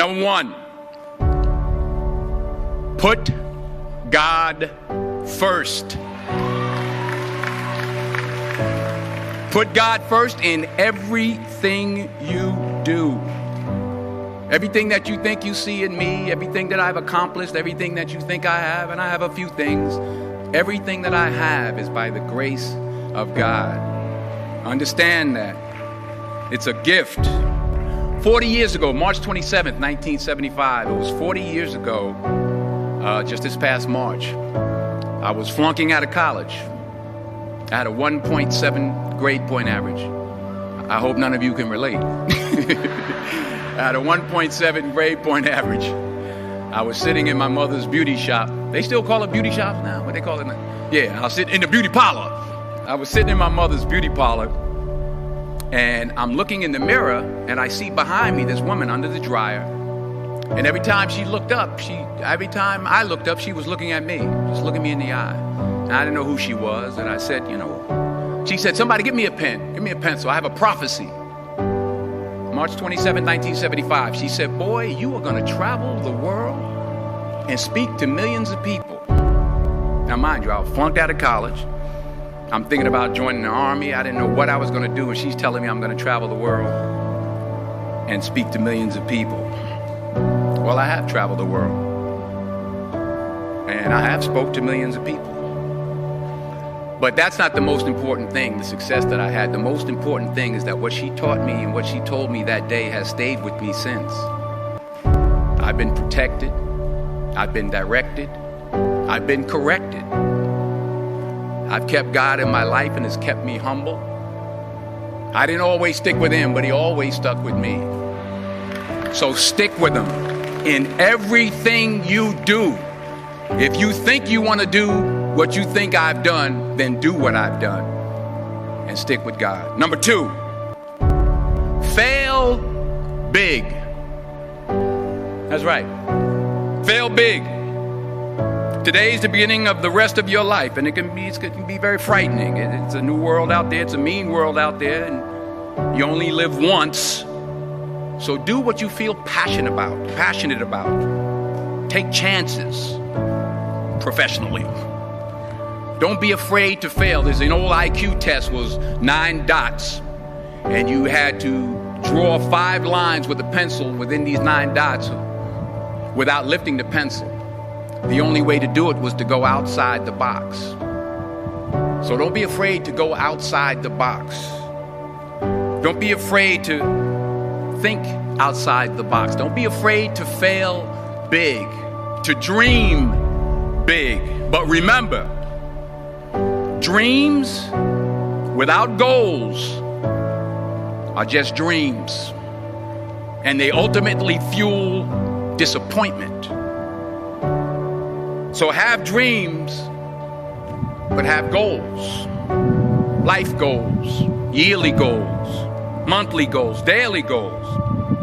Number one, put God first. Put God first in everything you do. Everything that you think you see in me, everything that I've accomplished, everything that you think I have, and I have a few things, everything that I have is by the grace of God. Understand that. It's a gift. 40 years ago, March 27th, 1975, it was 40 years ago, just this past March, I was flunking out of college. I had a 1.7 grade point average. I hope none of you can relate. I had a 1.7 grade point average. I was sitting in my mother's beauty shop. They still call it beauty shop now? What they call it now? Yeah, I was sitting in the beauty parlor. I was sitting in my mother's beauty parlor, and I'm looking in the mirror, and I see behind me this woman under the dryer. And every time I looked up, she was looking at me, just looking me in the eye. And I didn't know who she was, and I said, she said, somebody give me a pen, give me a pencil. I have a prophecy. March 27, 1975, she said, boy, you are going to travel the world and speak to millions of people. Now, mind you, I flunked out of college. I'm thinking about joining the army. I didn't know what I was going to do, and she's telling me I'm going to travel the world and speak to millions of people. Well, I have traveled the world, and I have spoke to millions of people. But that's not the most important thing, the success that I had. The most important thing is that what she taught me and what she told me that day has stayed with me since. I've been protected. I've been directed. I've been corrected. I've kept God in my life, and has kept me humble. I didn't always stick with him, but he always stuck with me. So stick with him in everything you do. If you think you want to do what you think I've done, then do what I've done and stick with God. Number two, fail big. That's right. Fail big. Today's the beginning of the rest of your life, and it can be very frightening. It's a new world out there. It's a mean world out there, and you only live once. So do what you feel passionate about. Take chances professionally. Don't be afraid to fail. There's an old IQ test, was 9 dots, and you had to draw 5 lines with a pencil within these 9 dots without lifting the pencil. The only way to do it was to go outside the box. So don't be afraid to go outside the box. Don't be afraid to think outside the box. Don't be afraid to fail big, to dream big. But remember, dreams without goals are just dreams, and they ultimately fuel disappointment. So have dreams, but have goals. Life goals, yearly goals, monthly goals, daily goals.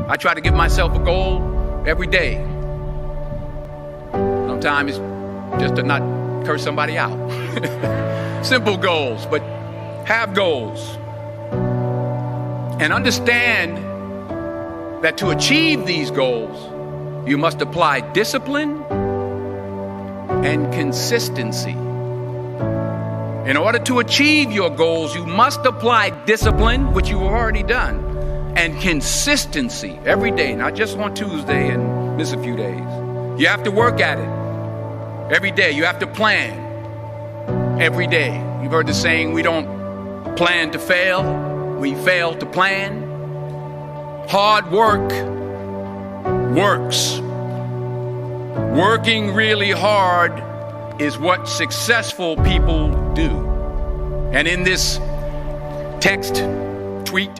I try to give myself a goal every day. Sometimes it's just to not curse somebody out. Simple goals, but have goals. And understand that to achieve these goals, you must apply discipline and consistency. In order to achieve your goals, you must apply discipline, which you've already done, and consistency every day, not just on Tuesday and miss a few days. You have to work at it every day. You have to plan every day. You've heard the saying, we don't plan to fail, we fail to plan. Hard work works. Working really hard is what successful people do. And in this text, tweet,